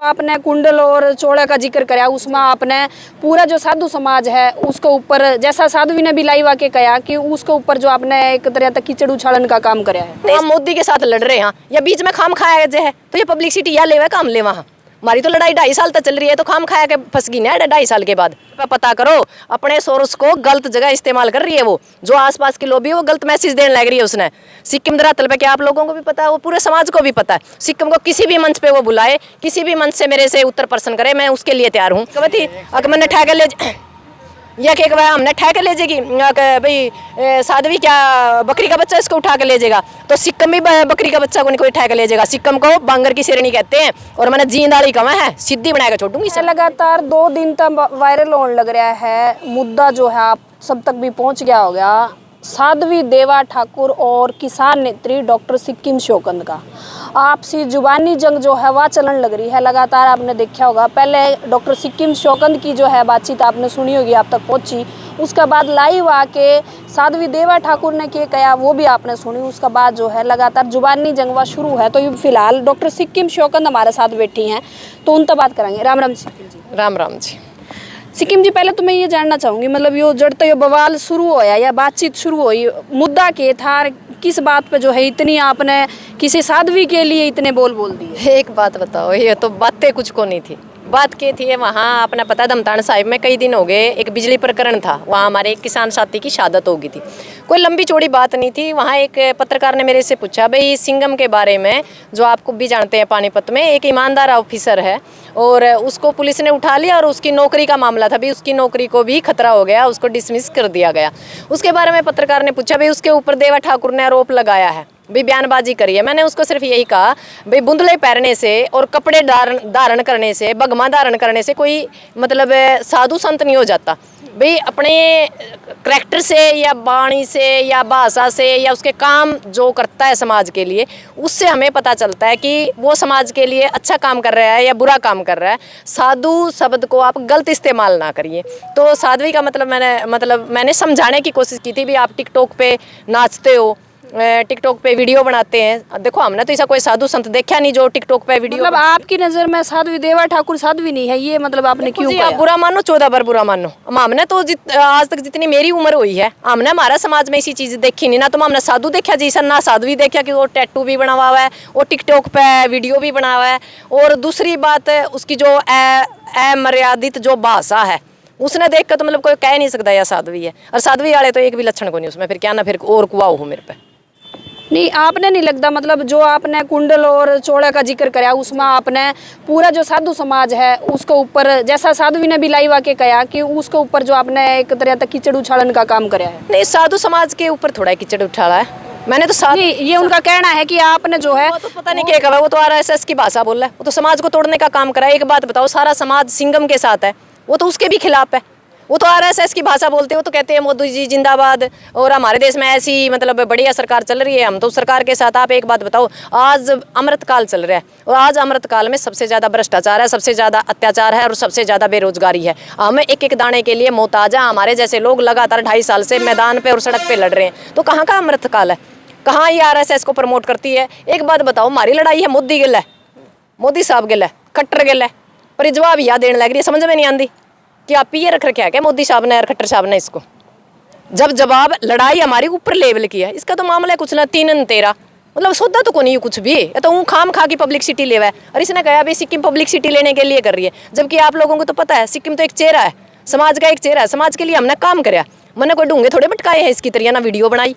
आपने कुंडल और चोड़ा का जिक्र कराया, उसमें आपने पूरा जो साधु समाज है उसके ऊपर, जैसा साधु ने भी लाई वाके कहा कि उसके ऊपर जो आपने एक तरह तक कीचड़ उछालन का काम कराया है। हम मोदी के साथ लड़ रहे हैं या बीच में खाम खाया जे है तो ये पब्लिसिटी या लेवा काम ले वहाँ। हमारी तो लड़ाई 2.5 साल तक चल रही है तो खाम खाया के फंस गई ना 2.5 साल के बाद। पता करो अपने सोर्स को गलत जगह इस्तेमाल कर रही है वो, जो आसपास के लोग भी वो गलत मैसेज देने लग रही है उसने। सिक्किम धरातल पे क्या आप लोगों को भी पता है, वो पूरे समाज को भी पता है। सिक्किम को किसी भी मंच पे वो बुलाए, किसी भी मंच से मेरे से उत्तर प्रश्न करे, मैं उसके लिए तैयार हूँ। अगर मैंने ठहकर ले या कि हमने ठह के ले जाएगी भाई साध्वी क्या बकरी का बच्चा इसको उठा के ले जाएगा, तो सिक्किम भी बकरी का बच्चा को नहीं कोई ठह के ले जाएगा। सिक्किम को बांगर की शेरनी कहते हैं और मैंने जींदाड़ी कमा है, सीधी बनाकर छोड़ूंगी। लगातार 2 दिन तक वायरल होने लग रहा है, मुद्दा जो है आप सब तक भी पहुंच गया होगा। साध्वी देवा ठाकुर और किसान नेत्री डॉक्टर सिक्किम शौकंद का आपसी जुबानी जंग जो है वह चलन लग रही है। लगातार आपने देखा होगा, पहले डॉक्टर सिक्किम शौकंद की जो है बातचीत आपने सुनी होगी, आप तक पहुंची। उसके बाद लाइव आके साध्वी देवा ठाकुर ने क्या कहा वो भी आपने सुनी। उसके बाद जो है लगातार जुबानी जंग वह शुरू है। तो ये फिलहाल डॉक्टर सिक्किम शौकंद हमारे साथ बैठी हैं, तो उन तक बात करेंगे। राम राम सिक्किम जी। राम राम जी। सिक्किम जी, पहले तो मैं ये जानना चाहूँगी, मतलब यो जड़ तो ये बवाल शुरू होया या बातचीत शुरू हुई, मुद्दा क्या था, किस बात पे जो है इतनी आपने किसी साध्वी के लिए इतने बोल दिए? एक बात बताओ, ये तो बातें कुछ को नहीं थी। बात क्या थी, वहाँ अपना पता दमतान साहिब में कई दिन हो गए एक बिजली प्रकरण था, वहाँ हमारे एक किसान साथी की शहादत हो गई थी। कोई लंबी चौड़ी बात नहीं थी। वहाँ एक पत्रकार ने मेरे से पूछा भाई सिंघम के बारे में, जो आपको भी जानते हैं पानीपत में एक ईमानदार ऑफिसर है और उसको पुलिस ने उठा लिया और उसकी नौकरी का मामला था, भाई उसकी नौकरी को भी खतरा हो गया, उसको डिसमिस कर दिया गया। उसके बारे में पत्रकार ने पूछा भाई उसके ऊपर देवा ठाकुर ने आरोप लगाया है, भाई बयानबाजी करी है। मैंने उसको सिर्फ यही कहा भाई बुंदले पहनने से और कपड़े धारण करने से, बगमा धारण करने से कोई मतलब साधु संत नहीं हो जाता। भाई अपने करैक्टर से या वाणी से या भाषा से या उसके काम जो करता है समाज के लिए, उससे हमें पता चलता है कि वो समाज के लिए अच्छा काम कर रहा है या बुरा काम कर रहा है। साधु शब्द को आप गलत इस्तेमाल ना करिए। तो साध्वी का मतलब मैंने समझाने की कोशिश की थी भी आप टिकटॉक पे नाचते हो, टिकटॉक पे वीडियो बनाते हैं। देखो हमने तो ऐसा कोई साधु संत देखा नहीं जो टिकटॉक पे वीडियो, मतलब आपकी नज़र में साध्वी देवा ठाकुर साध्वी नहीं है, ये मतलब आपने क्यों आप बुरा मानो 14 बार बुरा मानो। हमने तो आज तक जितनी मेरी उम्र हुई है हमने हमारा समाज में ऐसी चीज़ देखी नहीं। ना तो हमने साधु देखा जैसा, ना साध्वी देखा कि वो टैटू भी बना हुआ है, वो टिकटॉक पे वीडियो भी बना हुआ है। और दूसरी बात उसकी जो अमर्यादित जो भाषा है उसने देख कर तो मतलब कोई कह नहीं सकता या साध्वी है। और साध्वी वाले तो एक भी लक्षण को नहीं उसमें, फिर क्या ना फिर और कुआओ हो मेरे पे। नहीं, आपने नहीं लगता मतलब जो आपने कुंडल और चोड़ा का जिक्र कराया उसमें आपने पूरा जो साधु समाज है उसके ऊपर, जैसा साध्वी ने भी लाई वाके कहा कि उसके ऊपर जो आपने एक तरह तक कीचड़ उछालन का काम कराया है। नहीं, साधु समाज के ऊपर थोड़ा कीचड़ उछाला है मैंने तो। नहीं, ये उनका कहना है कि आपने जो है तो पता नहीं क्या कहा, वो तो RSS की भाषा बोल रहा है, वो तो समाज को तोड़ने का काम करा है। एक बात बताओ, सारा समाज सिंघम के साथ है, वो तो उसके भी खिलाफ है। वो तो RSS की भाषा बोलते हो, तो कहते हैं मोदी जी जिंदाबाद और हमारे देश में ऐसी मतलब बढ़िया सरकार चल रही है, हम तो सरकार के साथ। आप एक बात बताओ, आज अमृतकाल चल रहा है और आज अमृतकाल में सबसे ज़्यादा भ्रष्टाचार है, सबसे ज़्यादा अत्याचार है और सबसे ज़्यादा बेरोजगारी है। हम एक एक दाने के लिए मोहताज है। हमारे जैसे लोग लगातार 2.5 साल से मैदान पर और सड़क पर लड़ रहे हैं, तो कहाँ का अमृतकाल है, कहाँ ये RSS को प्रमोट करती है। एक बात बताओ, हमारी लड़ाई है मोदी गिल है, मोदी साहब गिल है, खट्टर गिल है, पर जवाब याद देने लग रही है, समझ में नहीं आती कि आप ये रख रखे है क्या मोदी साहब ने और खट्टर साहब ने इसको। जब जवाब लड़ाई हमारी ऊपर लेवल की है, इसका तो मामला है कुछ ना 3-13, मतलब सौदा तो को नहीं कुछ भी, ये तो खाम खा की पब्लिसिटी लेवा है। और इसने कहा भाई सिक्किम पब्लिसिटी लेने के लिए कर रही है, जबकि आप लोगों को तो पता है सिक्किम तो एक चेहरा है, समाज का एक चेहरा है। समाज के लिए हमने काम कराया, मैंने कोई ढूंढे थोड़े भटकाए हैं इसकी तरह, ना वीडियो बनाई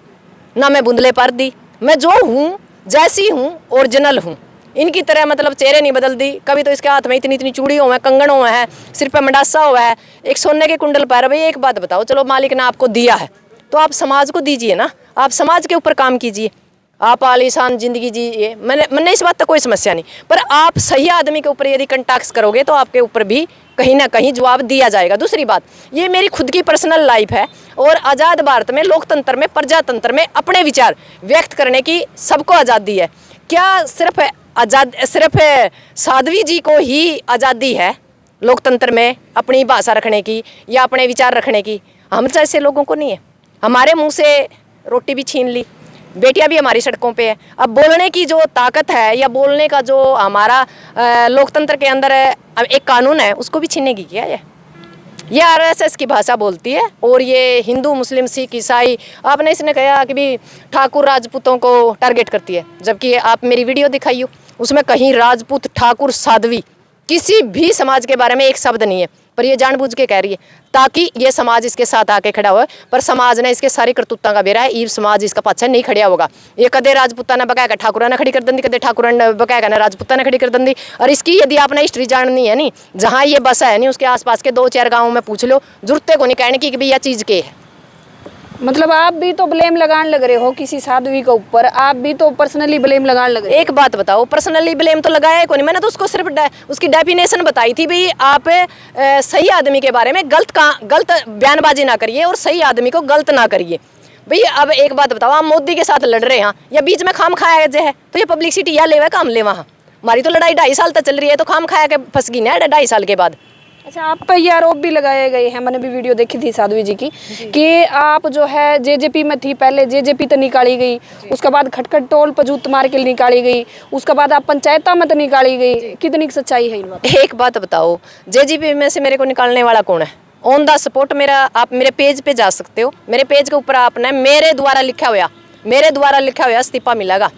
ना मैं बुंदले पर दी। मैं जो हूँ जैसी हूँ ओरिजिनल हूँ, इनकी तरह मतलब चेहरे नहीं बदल दी। कभी तो इसके हाथ में इतनी चूड़ी हुआ है, कंगन हुआ है, सिर पे मंडासा हुआ है, एक सोने के कुंडल पर। भाई एक बात बताओ, चलो मालिक ने आपको दिया है तो आप समाज को दीजिए ना, आप समाज के ऊपर काम कीजिए, आप आलीशान जिंदगी जिए। मैंने इस बात तक कोई समस्या नहीं, पर आप सही आदमी के ऊपर यदि कंटाक्स करोगे तो आपके ऊपर भी कहीं ना कहीं जवाब दिया जाएगा। दूसरी बात, ये मेरी खुद की पर्सनल लाइफ है और आज़ाद भारत में, लोकतंत्र में, प्रजातंत्र में अपने विचार व्यक्त करने की सबको आज़ादी है। क्या सिर्फ साध्वी जी को ही आज़ादी है लोकतंत्र में अपनी भाषा रखने की या अपने विचार रखने की? हम जैसे लोगों को नहीं है। हमारे मुंह से रोटी भी छीन ली, बेटियां भी हमारी सड़कों पे है। अब बोलने की जो ताकत है या बोलने का जो हमारा लोकतंत्र के अंदर एक कानून है, उसको भी छीनने की क्या है। ये आरएसएस की भाषा बोलती है और ये हिंदू मुस्लिम सिख ईसाई, आपने इसने कहा कि भी ठाकुर राजपूतों को टारगेट करती है, जबकि आप मेरी वीडियो दिखाइयो, उसमें कहीं राजपूत ठाकुर साध्वी किसी भी समाज के बारे में एक शब्द नहीं है, पर ये जानबूझ के कह रही है ताकि ये समाज इसके साथ आके खड़ा हो। पर समाज ने इसके सारी करतूता का बेरा है, ये समाज इसका पाछा नहीं खड़ा होगा। ये कदे राजपूता ने बकाया ठाकुरा ने खड़ी कर दी, कदे ठाकुर ने बकाया ने राजपूता ने खड़ी कर दी। और इसकी यदि आपने हिस्ट्री जाननी है नी, जहाँ ये बसा है नी उसके आसपास के 2-4 गाँव में पूछ लो, जरूरत को नहीं कहने की भी यह चीज़ के है। मतलब आप भी तो ब्लेम लगाने लग रहे हो किसी साध्वी के ऊपर, आप भी तो पर्सनली ब्लेम लगाने लग रहे हो। एक बात बताओ, पर्सनली ब्लेम तो लगाया ही कोई नहीं, मैंने तो उसको सिर्फ उसकी डेफिनेशन बताई थी भाई आप सही आदमी के बारे में गलत बयानबाजी ना करिए और सही आदमी को गलत ना करिए। भाई अब एक बात बताओ, आप मोदी के साथ लड़ रहे हैं या बीच में खाम खाया जो है, तो ये पब्लिसिटी या लेवा काम ले वहाँ। हमारी तो लड़ाई 2.5 साल तक चल रही है, तो खाम खाया के फंस गई ना 2.5 साल के बाद। अच्छा, आप पे ये आरोप भी लगाए गए हैं, मैंने भी वीडियो देखी थी साध्वी जी की, कि आप जो है जेजेपी में थी, पहले जेजेपी तो निकाली गई, उसके बाद खटखट टोल पर जूत मार के निकाली गई, उसके बाद आप पंचायता में तो निकाली गई। कितनी सच्चाई है इन बात? एक बात बताओ, जेजेपी में से मेरे को निकालने वाला कौन है? ऑन द स्पॉट मेरा, आप मेरे पेज पे जा सकते हो, मेरे पेज के ऊपर आपने मेरे द्वारा लिखा हुआ इस्तीफा मिलेगा।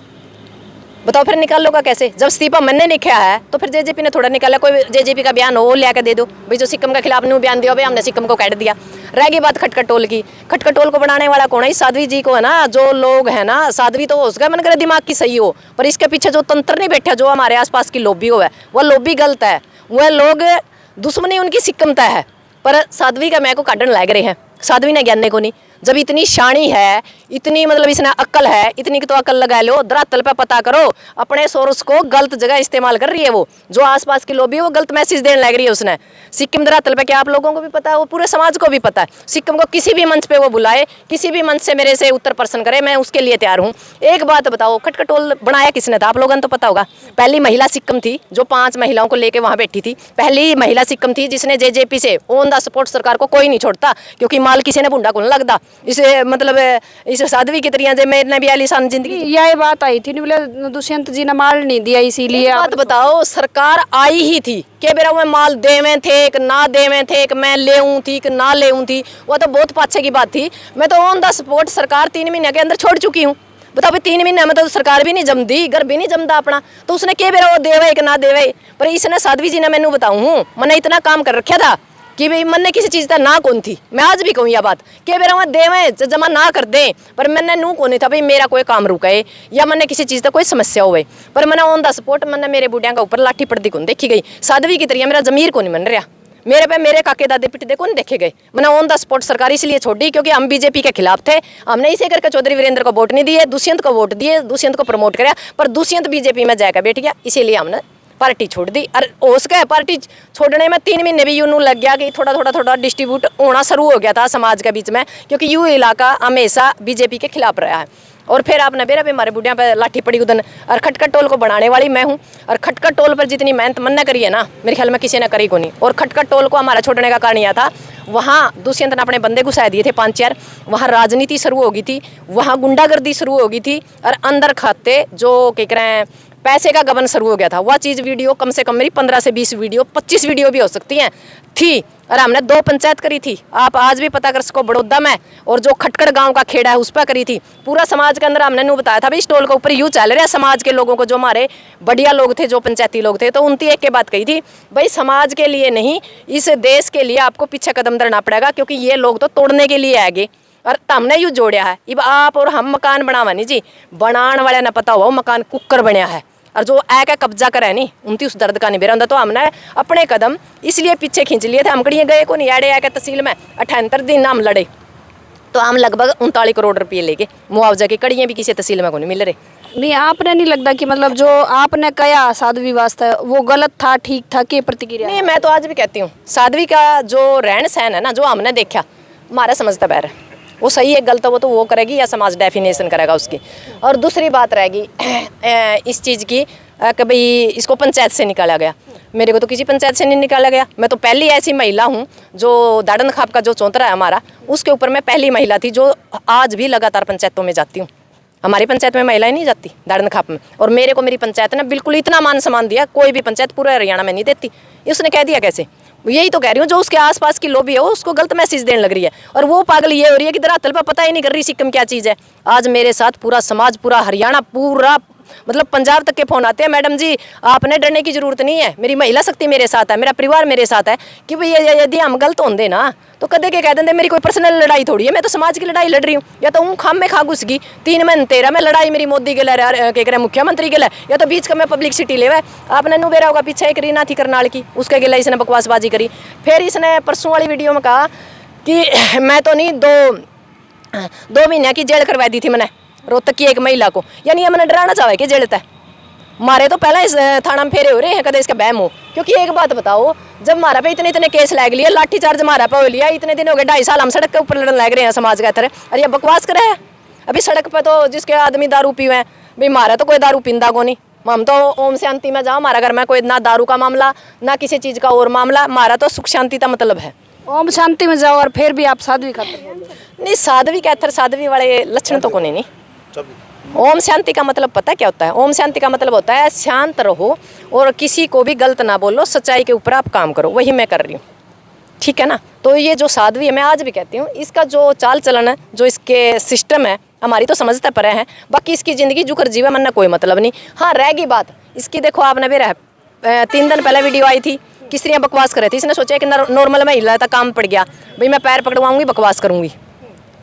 बताओ फिर निकालोगा कैसे? जब इस्तीफा मैंने लिखा है तो फिर जेजेपी ने थोड़ा निकाला। कोई जेजेपी का बयान हो ले के दे दो भाई, जो सिक्किम के खिलाफ न्यू बयान दिया भाई हमने सिक्किम को काट दिया। रह गई बात खटखट टोल की, खटखट टोल को बनाने वाला कौन है? इस साध्वी जी को है ना, जो लोग है ना, साध्वी तो हो उसका मन करे दिमाग की सही हो, पर इसके पीछे जो तंत्र नहीं बैठा, जो हमारे आसपास की लॉबी हो है, वह लॉबी गलत है। वह लोग दुश्मनी उनकी सिक्किम तय है, पर साध्वी का मैं को काटन लग रहे हैं। साध्वी ने ज्ञान को नहीं, जब इतनी शानी है, इतनी मतलब इसने अक्ल है, इतनी की तो अक्ल लगा लो, धरातल पे पता करो। अपने सोर्स को गलत जगह इस्तेमाल कर रही है वो, जो आसपास की लॉबी है वो गलत मैसेज देने लग रही है उसने। सिक्किम धरातल पे क्या आप लोगों को भी पता है, वो पूरे समाज को भी पता है। सिक्किम को किसी भी मंच पे वो बुलाए, किसी भी मंच से मेरे से उत्तर प्रश्न करे, मैं उसके लिए तैयार हूँ। एक बात बताओ, खटखट टोल बनाया किसने था? आप लोगों को तो पता होगा। पहली महिला सिक्किम थी जो 5 महिलाओं को लेकर वहाँ बैठी थी। पहली महिला सिक्किम थी जिसने जेजेपी से ऑन द स्पॉट, सरकार को कोई नहीं छोड़ता क्योंकि माल किसी ने भुंडा को नहीं लगता। इसे मतलब इस साध्वी की तरह मैंने भी आलीशान जिंदगी, यह बात आई थी बोले दुष्यंत जी ने माल नहीं दिया, इसीलिए बात बताओ। सरकार आई ही थी के बेरा में माल देवे थे कि ना देवे थे, कि मैं लेऊं थी कि ना लेऊं थी, वो तो बहुत पाछे की बात थी। मैं तो ऑन द स्पॉट सरकार 3 महीने के अंदर छोड़ चुकी हूँ। बताओ भाई 3 महीने में तो सरकार भी नहीं जमदी, घर भी नहीं जमता अपना, तो उसने के बेरा वो देवे कि ना देवे। पर इसने साध्वी जी ने मैंने बताऊँ, मैंने इतना काम कर रखा था कि भाई मैंने किसी चीज़ का ना कौन थी। मैं आज भी कहूँ यह बात कि मेरा वहाँ देवे जमा ना कर दें, पर मैंने नू कौन था भाई मेरा कोई काम रुकाए या मैंने किसी चीज़ का कोई समस्या हो। पर मैंने ऑन द स्पॉट मैंने मेरे बुढ़िया के ऊपर लाठी पड़ती कौन देखी गई। साध्वी की तरह मेरा जमीर को नहीं मन रहा, मेरे पे मेरे काके दादे पिटदे कौन देखे गए। मैंने ऑन द स्पॉट सरकार इसलिए छोड़ी क्योंकि हम बीजेपी के खिलाफ थे। हमने इसे करके चौधरी वीरेंद्र को वोट नहीं दिए, दुष्यंत को वोट दिए, दुष्यंत को प्रमोट कराया, पर दुष्यंत बीजेपी में जाकर बैठ गया, इसीलिए हमने पार्टी छोड़ दी। और हो सके पार्टी छोड़ने में 3 महीने भी यूँ लग गया कि थोड़ा डिस्ट्रीब्यूट होना शुरू हो गया था समाज के बीच में, क्योंकि यू इलाका हमेशा बीजेपी के खिलाफ रहा है। और फिर आपने बेरा भी हमारे बुढ़िया पे लाठी पड़ी उदन। और खटखट टोल को बनाने वाली मैं हूँ, और खटखट टोल पर जितनी मेहनत मन ने करी है ना, मेरे ख्याल में किसी ने करी को नहीं। और खटखट टोल को हमारा छोड़ने का कारण यह था, वहाँ दुष्यंत ने अपने बंदे घुसा दिए थे 5-4, वहाँ राजनीति शुरू हो गई थी, वहाँ गुंडागर्दी शुरू हो गई थी, और अंदर खाते जो क्या कह रहे हैं पैसे का गबन शुरू हो गया था। वह चीज़ वीडियो कम से कम मेरी 15 से 20 वीडियो 25 वीडियो भी हो सकती हैं थी। और हमने 2 पंचायत करी थी, आप आज भी पता कर सको, बड़ौदा में और जो खटखट गांव का खेड़ा है उस पर करी थी। पूरा समाज के अंदर हमने नू बताया था भाई इस टोल के ऊपर यूँ चल रहा है। समाज के लोगों को, जो हमारे बढ़िया लोग थे, जो पंचायती लोग थे, तो उनकी एक के बात कही थी भाई समाज के लिए नहीं, इस देश के लिए आपको पीछे कदम धरना पड़ेगा, क्योंकि ये लोग तो तोड़ने के लिए आगे। और हमने यूँ जोड़ा है। अब आप और हम मकान बनावा नहीं जी, बनाने वाले ना पता हुआ मकान कुकर बनया है, और जो आके कब्जा करे नहीं उनकी उस दर्द का नहीं बेरा होता। तो हमने अपने कदम इसलिए पीछे खींच लिए थे। हम कड़िए गए को नहीं आड़े आके तहसील में 78 दिन हम लड़े, तो हम लगभग 39 करोड़ रुपये लेके मुआवजा की कड़ियाँ भी किसी तहसील में को नहीं मिल रहे। नहीं, आपने नहीं लगता कि मतलब जो आपने कहा साध्वी वास्ते वो गलत था, ठीक था? के प्रतिक्रिया? नहीं, मैं तो आज भी कहती हूँ साध्वी का जो रहन सहन है ना, जो हमने देखा, हमारा समझता पैर वो सही है, गलत वो तो वो करेगी या समाज डेफिनेशन करेगा उसकी। और दूसरी बात रहेगी इस चीज़ की कि भाई इसको पंचायत से निकाला गया। मेरे को तो किसी पंचायत से नहीं निकाला गया। मैं तो पहली ऐसी महिला हूँ जो दाड़न खाप का जो चौंतरा है हमारा, उसके ऊपर मैं पहली महिला थी जो आज भी लगातार पंचायतों में जाती हूँ। हमारी पंचायत में महिलाएं नहीं जाती दाड़न खाप में, और मेरे को मेरी पंचायत ने बिल्कुल इतना मान सम्मान दिया, कोई भी पंचायत पूरे हरियाणा में नहीं देती। उसने कह दिया कैसे? यही तो कह रही हूँ, जो उसके आसपास की लॉबी है वो उसको गलत मैसेज देने लग रही है, और वो पागल ये हो रही है कि धरातल पर पता ही नहीं कर रही सिक्किम क्या चीज़ है। आज मेरे साथ पूरा समाज, पूरा हरियाणा, पूरा मतलब पंजाब तक के फोन आते हैं, मैडम जी आपने डरने की जरूरत नहीं है, मेरी महिला शक्ति मेरे साथ है, मेरा परिवार मेरे साथ है, कि भाई यदि हम गलत होंगे ना तो कदे के कह देंगे मेरी कोई पर्सनल लड़ाई थोड़ी है, मैं तो समाज की लड़ाई लड़ रही हूँ। या तो हूँ खाम में खा घुस गई 3 में 13 में लड़ाई मेरी मोदी के लिए के करे मुख्यमंत्री के लिए, या तो बीच का मैं पब्लिसिटी ले। आपने नुबेरा होगा पीछे एक रीना थी करनाल की, उसके गिला इसने बकवासबाजी करी। फिर इसने परसों वाली वीडियो में कहा कि मैं तो नहीं 2 महीने की जेल करवा दी थी मैंने रोहतक की एक महिला को, यानी ये मैंने डराना चाहे कि जेल तय मारे तो पहले इस थाना में फेरे हो रहे हैं, कदे इसका बहम हो। क्योंकि एक बात बताओ, जब मारा पे इतने केस लग लिए, लाठी चार्ज मारा पे हो लिया, इतने दिन हो गए 2.5 साल हम सड़क के ऊपर लड़ने लग रहे हैं समाज के तरह, और ये बकवास करे है। अभी सड़क पे तो जिसके आदमी दारू पी हुए हैं, भाई मारा तो कोई दारू पींदा को नहीं, हम तो ओम शांति में जाओ, हमारा घर में कोई ना दारू का मामला ना किसी चीज़ का और मामला, मारा तो सुख शांति का मतलब है। ओम शांति में जाओ और फिर भी आप साध्वी खातर नहीं, साध्वी कहते साध्वी वाले लक्षण तो को नहीं। ओम शांति का मतलब पता क्या होता है? ओम शांति का मतलब होता है शांत रहो और किसी को भी गलत ना बोलो, सच्चाई के ऊपर आप काम करो, वही मैं कर रही हूँ, ठीक है ना। तो ये जो साध्वी है, मैं आज भी कहती हूँ, इसका जो चाल चलन है, जो इसके सिस्टम है, हमारी तो समझते परे हैं, बाकी इसकी ज़िंदगी जुकर जीवा मन कोई मतलब नहीं। हाँ, रह गई बात इसकी, देखो आपने भी 3 दिन पहले वीडियो आई थी, किस्तियाँ बकवास कर रही थी, इसने सोचा कि नॉर्मल महिला था, काम पड़ गया, भाई मैं पैर पकड़वाऊंगी, बकवास करूंगी।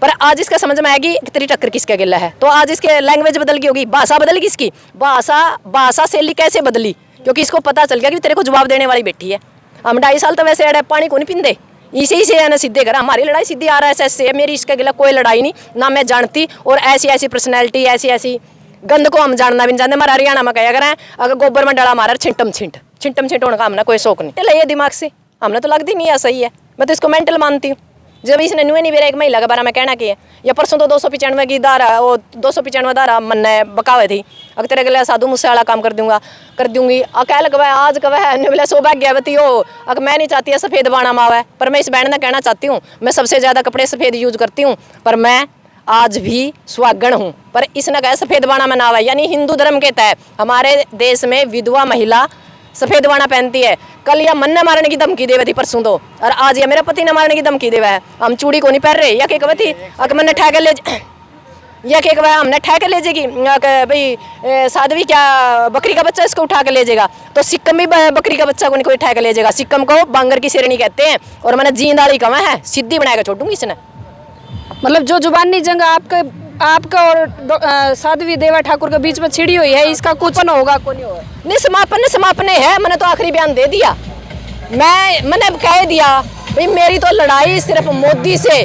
पर आज इसका समझ में आएगी कि तेरी टक्कर किसके गिला है, तो आज इसके लैंग्वेज बदल गई होगी, भाषा बदल गई इसकी, भाषा शैली कैसे बदली, क्योंकि इसको पता चल गया कि तेरे को जवाब देने वाली बैठी है। हम 2.5 साल तो वैसे अड़े पानी को नहीं पींदे, इसी से है ना सीधे करा। हमारी लड़ाई सीधी RSS से है, मेरी इसके गिला कोई लड़ाई नहीं, ना मैं जानती, और ऐसी पर्सनैलिटी, ऐसी गंद को हम जानना भी नहीं जानते। हमारा हरियाणा में कहा करें, अगर गोबर में डला मारा छिंटम छिंट होने का हमने कोई शौक नहीं ले, ये दिमाग से हमने तो लगती नहीं है सही है, मैं तो इसको मेंटल मानती हूँ। जब इसने न्यू नहीं मेरा एक महिला के बारे में कहना कि है, या परसों तो 295 की धारा, वो 295 धारा मन बकावे थी, अगर तेरे गले साधु मुझसे वाला काम कर दूंगी कह लगवा आज कह बोले सौभाग्यवती हो, अगर मैं नहीं चाहती है सफ़ेद बाणा मावा है, पर मैं इस बहन ने कहना चाहती हूँ, मैं सबसे ज़्यादा कपड़े सफ़ेद यूज करती हूँ, पर मैं आज भी सुहागण हूँ, पर इसने कहा सफ़ेद बाणा में नावा है। यानी हिंदू धर्म के तहत हमारे देश में विधवा महिला सफ़ेद बाणा पहनती है। कल या मन ने मारने की धमकी देवे थी परसों तो, और आज या मेरे पति ने मारने की धमकी देवा है। हम चूड़ी को नहीं पहन रहे, या क्या थी, अगर मैंने ठहके ले या क्या हमने ठहके ले जाएगी भाई साध्वी क्या बकरी का बच्चा इसको उठा के ले जाएगा, तो सिक्कम भी बकरी का बच्चा को नहीं कोई ठहके ले जाएगा। सिक्कम को बांगर की शेरनी कहते हैं, और मैंने जींदाड़ी कमा है, सिद्धि बनाकर छोड़ूंगी इसने। मतलब जो जुबानी जंग आपका और साध्वी देवा ठाकुर के बीच में छिड़ी हुई है, इसका कुछ न होगा को नहीं होगा? नहीं, समापन है, मैंने तो आखिरी बयान दे दिया, मैंने कह दिया भाई मेरी तो लड़ाई सिर्फ मोदी से,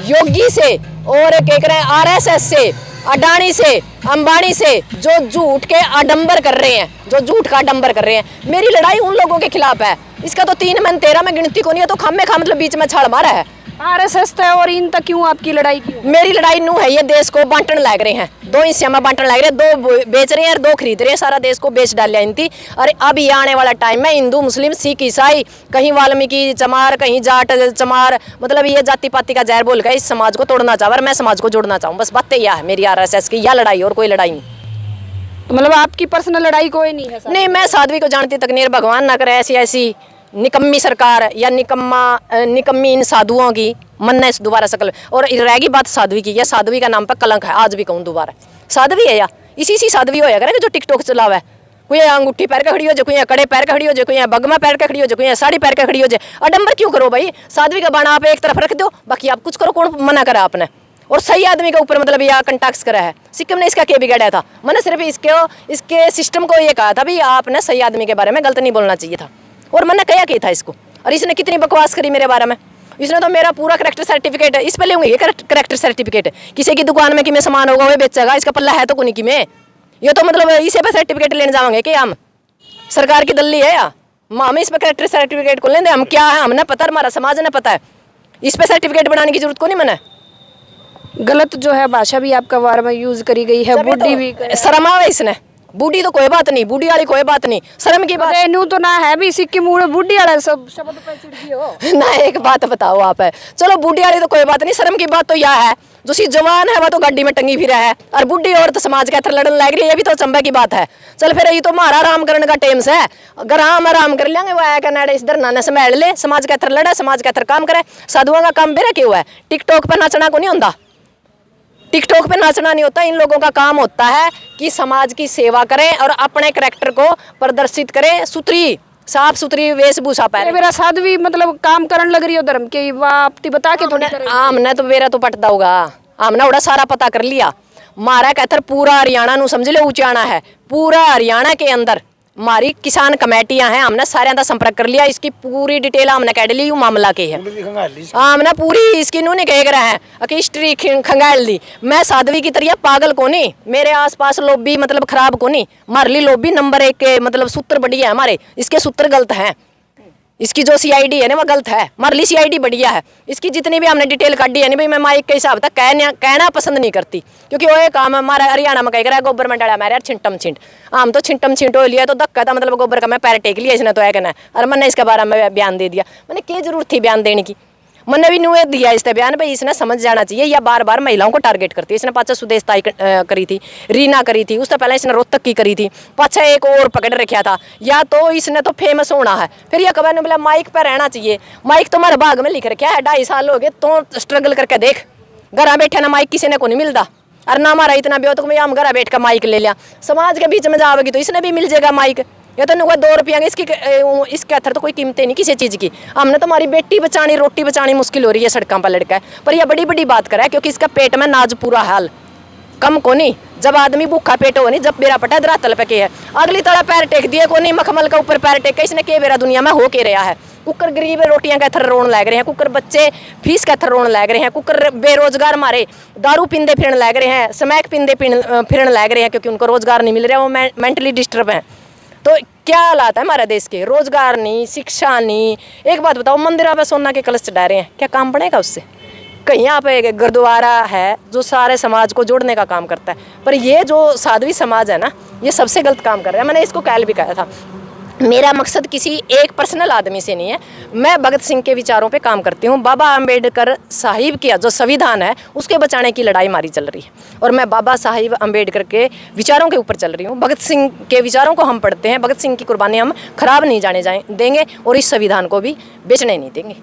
योगी से, और क्या करें RSS से, अडानी से, अंबानी से, जो झूठ के आडंबर कर रहे हैं, जो झूठ का आडंबर कर रहे हैं। मेरी लड़ाई उन लोगों के खिलाफ है। इसका तो 3 में 13 में गिनती को नहीं है, तो खाम में खा मतलब बीच में छाड़ मारा है। RSS है, और इन तक क्यों आपकी लड़ाई क्यों? मेरी लड़ाई नू है, ये देश को बांटने लग रहे हैं, 2 हिस्से में बांटने लग रहे हैं, 2 बेच रहे हैं और 2 खरीद रहे हैं, सारा देश को बेच डाल लिया इनती। और अब ये आने वाला टाइम है, हिंदू मुस्लिम सिख ईसाई, कहीं वाल्मीकि चमार, कहीं जाट चमार, मतलब ये जाति पाति का जहर बोल कर इस समाज को तोड़ना चाह, और मैं समाज को जोड़ना चाहूँ, बस बातें यह है मेरी RSS की, यह लड़ाई और कोई लड़ाई नहीं। तो मतलब आपकी पर्सनल लड़ाई कोई नहीं है? नहीं, मैं साध्वी को जानती तक नहीं, भगवान ना करे ऐसी निकम्मी सरकार या निकम्मी इन साधुओं की मन इस दोबारा शकल। और रहेगी बात साध्वी की, या साध्वी का नाम पर कलंक है, आज भी कहूँ दोबारा, साध्वी है या इसी साध्वी होया करे जो टिकटॉक चलावा है, कोई अंगूठी पैर का खड़ी हो जाए, कोई कड़े पैर का खड़ी हो जाए, कोई बगमा पैर का खड़ी हो जाए, कोई साड़ी पैर का खड़ी हो जाए। अडंबर क्यों करो भाई? साध्वी का बाणा आप एक तरफ रख दो, बाकी आप कुछ करो, कौन मना करा आपने? और सही आदमी के ऊपर मतलब यह कंटाक्स करा है। सिक्किम ने इसका क्या बिगाड़ा था? मैंने सिर्फ इसके सिस्टम को ये कहा था भाई आपने सही आदमी के बारे में गलत नहीं बोलना चाहिए था, और मैंने क्या था इसको, और इसने कितनी बकवास करी मेरे बारे में। इसने तो मेरा पूरा करेक्टर सर्टिफिकेट इस पे लेंगे, ये करेक्टर सर्टिफिकेट किसी की दुकान में कि मैं सामान होगा वो बेचेगा, इसका पल्ला है तो कोई कि मैं ये तो मतलब इसे पे सर्टिफिकेट लेने जाएंगे कि हम सरकार की दल्ली है या हम इस पे करेक्टर सर्टिफिकेट को लेंगे? हम क्या है हमने पता, हमारा समाज ने पता है, इस पे सर्टिफिकेट बनाने की जरूरत को नहीं। मैंने गलत जो है भाषा भी आपका बारे में यूज करी गई है, बूढ़ी भी शर्म आवे इसने। बूढ़ी तो कोई बात नहीं, बूढ़ी वाली कोई बात नहीं, शर्म की बात न्यू तो ना है भी सिक्किम बूढ़ी वाला सब शब्द पे चिढ़ गई हो ना। एक बात बताओ आप है, चलो बूढ़ी वाली तो कोई बात नहीं, शर्म की बात तो यह है जो सी जवान है वो तो गाड़ी में टंगी फिरा है और बुढ़ी औरत समाज के अथर लड़न लग रही है, ये भी तो चंबे की बात है। चल फिर ये तो हमारा आराम करने का टाइम है, अगर हम आराम कर लेंगे वो आया करना इस धरना ने संभाल ले, समाज के अथर लड़े, समाज के अथर काम करे। साधुओं का काम बेरा क्यों है? टिकटॉक पर नाचना को नहीं होता, टिकटॉक पे नाचना नहीं होता। इन लोगों का काम होता है कि समाज की सेवा करें और अपने करैक्टर को प्रदर्शित करें, सुथरी साफ सुथरी वेशभूषा पहने। मेरा साध्वी मतलब काम करने लग रही हो धर्म के, वापती बता के थोड़ी करे। आमने तो मेरा तो पटता होगा, आमने उड़ा सारा पता कर लिया। मारा कहतर पूरा हरियाणा नु समझ ले ऊंचाना है, पूरा हरियाणा के अंदर हमारी किसान कमेटियां हैं, हमने सारे का संपर्क कर लिया, इसकी पूरी डिटेल हमने कह ली मामला के है। हमने पूरी इसकी नू नहीं कह रहा है कि हिस्ट्री खंगाल दी। मैं साध्वी की तरह पागल को नहीं, मेरे आसपास लोबी मतलब खराब को नहीं, हमारे लिए लोबी नंबर 1 के मतलब सूत्र बढ़िया है हमारे, इसके सूत्र गलत हैं। इसकी जो सीआईडी है ना वो गलत है, हमारे लिए सीआईडी बढ़िया है। इसकी जितनी भी हमने डिटेल काटी है नहीं भाई, मैं माइक के हिसाब तक कहना पसंद नहीं करती, क्योंकि वो एक काम हमारा हरियाणा में कह रहा है गोबर में डाला मेरे यार छिंटम छिंट, हम तो छिंटम छिंट हो लिया तो धक्का था, मतलब गोबर का मैं पैर टेक लिया इसने तो है कहना, और मैंने इसके बारे में बयान दे दिया। मैंने क्या जरूरत थी बयान देने की, मैंने भी नुए दिया इस बयान भाई, इसने समझ जाना चाहिए। या बार बार महिलाओं को टारगेट करती है, इसने पाचा सुदेश ताई करी थी, रीना करी थी, उससे पहले इसने रोहतक की करी थी, पाचा एक और पकड़ रखा था। या तो इसने तो फेमस होना है, फिर यह कबर ने बोला माइक पर रहना चाहिए। माइक तुम्हारे भाग में लिख रखा है, 2.5 साल हो गए तो स्ट्रगल करके देख, घर बैठे ना माइक किसी ने को नहीं मिलता, और ना हमारा इतना ब्योत को हम घर बैठ कर माइक ले लिया। समाज के बीच में जाओगी तो इसने भी मिल जाएगा माइक। या तो 2 रुपया इसके अथर तो कोई कीमतें नहीं किसी चीज़ की। हमने तो हमारी बेटी बचानी रोटी बचानी मुश्किल हो रही है, सड़कों पर लड़का है, पर यह बड़ी बड़ी बात करा है, क्योंकि इसका पेट में नाज पूरा हाल कम को नहीं। जब आदमी भूखा पेट हो नहीं, जब बेरा पटा धरातल पे के है, अगली तरह पैर टेक दिए को नहीं, मखमल का ऊपर पैर टेक, इसने के बेरा दुनिया में हो के रहा है। कुकर गरीब रोटियां का अथर रोन लग रहे हैं, कुकर बच्चे फीस का अथर रोन लग रहे हैं, कुकर बेरोजगार मारे दारू पींदे फिरन लग रहे हैं, स्मैक पींदे फिरन लग रहे हैं, क्योंकि उनको रोजगार नहीं मिल रहा, वो मेंटली डिस्टर्ब है। तो क्या हालात है हमारे देश के, रोजगार नहीं, शिक्षा नहीं। एक बात बताओ, मंदिर पे सोना के कलश चढ़ा रहे हैं, क्या काम बनेगा उससे? कहीं यहाँ पे गुरुद्वारा है जो सारे समाज को जोड़ने का काम करता है, पर ये जो साध्वी समाज है ना, ये सबसे गलत काम कर रहा है। मैंने इसको कल भी कहा था, मेरा मकसद किसी एक पर्सनल आदमी से नहीं है, मैं भगत सिंह के विचारों पे काम करती हूँ। बाबा अम्बेडकर साहिब का जो संविधान है उसके बचाने की लड़ाई मारी चल रही है, और मैं बाबा साहिब अम्बेडकर के विचारों के ऊपर चल रही हूँ। भगत सिंह के विचारों को हम पढ़ते हैं, भगत सिंह की कुर्बानी हम खराब नहीं जाने देंगे, और इस संविधान को भी बेचने नहीं देंगे।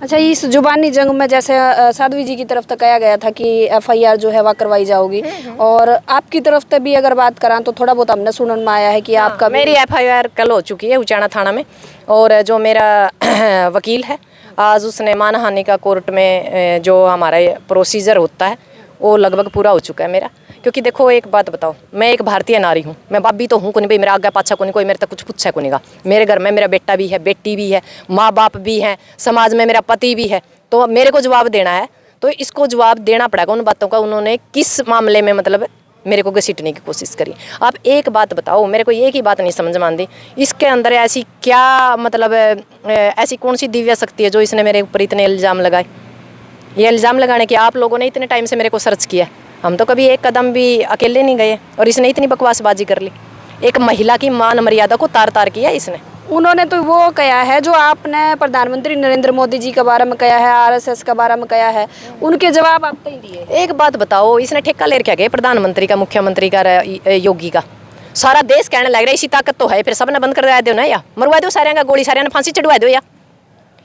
अच्छा, इस जुबानी जंग में जैसे साध्वी जी की तरफ तो कहा गया था कि एफआईआर जो है वह करवाई जाओगी, और आपकी तरफ से भी अगर बात करें तो थोड़ा बहुत हमने सुनने में आया है कि आपका मेरी एफआईआर कल हो चुकी है उचाना थाना में, और जो मेरा वकील है आज उसने मानहानि का कोर्ट में जो हमारा प्रोसीजर होता है वो लगभग पूरा हो चुका है मेरा। क्योंकि देखो एक बात बताओ, मैं एक भारतीय नारी हूँ, मैं बाबी तो हूँ को नहीं भाई, मेरा आगे पाछा को नहीं, कोई मेरे तक कुछ पूछा को नहीं गा। मेरे घर में मेरा बेटा भी है, बेटी भी है, माँ बाप भी हैं, समाज में मेरा पति भी है, तो मेरे को जवाब देना है, तो इसको जवाब देना पड़ेगा उन बातों का उन्होंने किस मामले में मतलब मेरे को घसीटने की कोशिश करी। आप एक बात बताओ, मेरे को एक ही बात नहीं समझ में आती, इसके अंदर ऐसी क्या मतलब ऐसी कौन सी दिव्य शक्ति है जो इसने मेरे ऊपर इतने इल्ज़ाम लगाए। ये इल्ज़ाम लगाने के आप लोगों ने इतने टाइम से मेरे को सर्च किया, हम तो कभी एक कदम भी अकेले नहीं गए, और इसने इतनी बकवासबाजी कर ली, एक महिला की मान मर्यादा को तार तार किया इसने। उन्होंने तो वो कहा है जो आपने प्रधानमंत्री नरेंद्र मोदी जी के बारे में कहा है, आरएसएस के बारे में कहा है, उनके जवाब आप कहीं दिए। एक बात बताओ, इसने ठेका ले रखा गया प्रधानमंत्री का, मुख्यमंत्री का, योगी का, सारा देश कहने लग रहा है इसी ताकत तो है, फिर सबने बंद कर दो ना, या मरवा दो सारे का गोली, सारे ने फांसी चढ़वा दो, या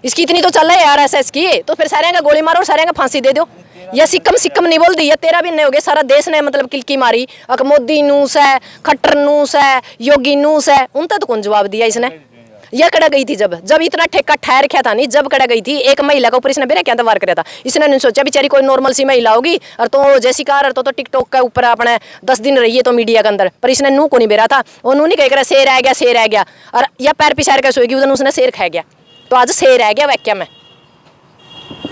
इसकी इतनी तो चल रहा है आरएसएस की, तो फिर सारे का गोली मारो और सारे का फांसी दे दो। या सिक्कम सिक्कम नहीं बोल दी, या तेरा भी नहीं हो गया, सारा देश ने मतलब किलकी मारी, मोदी नूस है, खट्टर नूस है, योगी नूस है, उनका तो कौन जवाब दिया इसने। यह कड़ा गई थी जब इतना ठेका ठहर रखा था नहीं, जब कड़ा गई थी एक महिला का ऊपर इसने बेरा क्या वार कराया था, इसने नहीं सोचा बेचारी कोई नॉर्मल सी महिला होगी, और तो जैसी कार तो टिकटॉक के ऊपर अपने 10 दिन रही है तो मीडिया के अंदर, पर इसने नू को नहीं बेरा था, और नू नहीं कह कर शेर आ गया, और या पैर पिछाड़ कर सोएगी उधर उसने शेर खा गया, तो आज शेर आ गया वाक्य में।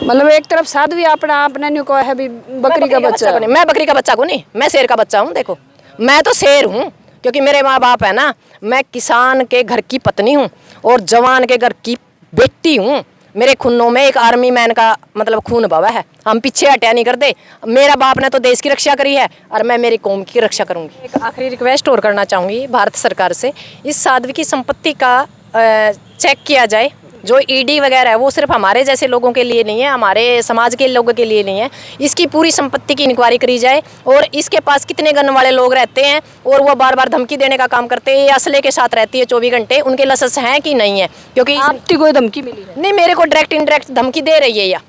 मतलब एक तरफ साध्वी अपना आपने न्यू को है भी बकरी का बच्चा, मैं बकरी का बच्चा को नहीं, मैं शेर का बच्चा हूँ। देखो मैं तो शेर हूँ, क्योंकि मेरे माँ बाप है ना, मैं किसान के घर की पत्नी हूँ और जवान के घर की बेटी हूँ। मेरे खूनों में एक आर्मी मैन का मतलब खून बहा है, हम पीछे हटिया नहीं करते। मेरा बाप ने तो देश की रक्षा करी है और मैं मेरी कौम की रक्षा करूँगी। एक आखिरी रिक्वेस्ट और करना चाहूँगी भारत सरकार से, इस साध्वी की संपत्ति का चेक किया जाए जो ईडी वगैरह है वो सिर्फ हमारे जैसे लोगों के लिए नहीं है, हमारे समाज के लोगों के लिए नहीं है। इसकी पूरी संपत्ति की इंक्वायरी करी जाए और इसके पास कितने गन वाले लोग रहते हैं और वो बार बार धमकी देने का काम करते हैं, असले के साथ रहती है 24 घंटे, उनके लाइसेंस हैं कि नहीं है। क्योंकि आपकी कोई धमकी मिली है? नहीं, मेरे को डायरेक्ट इनडायरेक्ट धमकी दे रही है या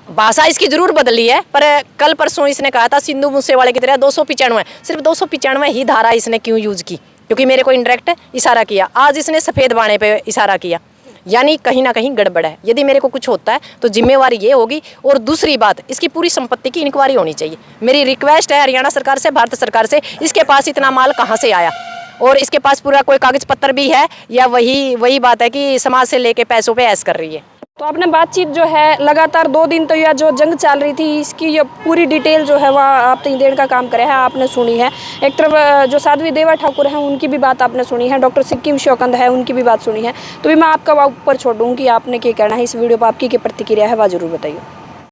भाषा इसकी जरूर बदली है, पर कल परसों इसने कहा था सिंधु मूसेवाले की तरह 295, सिर्फ 295 ही धारा इसने क्यों यूज की? क्योंकि मेरे को इनडायरेक्ट इशारा किया। आज इसने सफ़ेद बाणे पे इशारा किया, यानी कहीं ना कहीं गड़बड़ है। यदि मेरे को कुछ होता है तो जिम्मेवारी ये होगी। और दूसरी बात, इसकी पूरी संपत्ति की इंक्वायरी होनी चाहिए। मेरी रिक्वेस्ट है हरियाणा सरकार से, भारत सरकार से, इसके पास इतना माल कहाँ से आया और इसके पास पूरा कोई कागज पत्र भी है या वही बात है कि समाज से लेके पैसों पे ऐश कर रही है। तो आपने बातचीत जो है लगातार 2 दिन तो यह जो जंग चल रही थी इसकी ये पूरी डिटेल जो है वह आप तक देने का काम करे है, आपने सुनी है। एक तरफ जो साध्वी देवा ठाकुर हैं उनकी भी बात आपने सुनी है, डॉक्टर सिक्किम शौकंद है उनकी भी बात सुनी है। तो भी मैं आपका ऊपर छोड़ दूँ कि आपने क्या कहना है इस वीडियो पर, आपकी क्या प्रतिक्रिया है वह जरूर बताइए।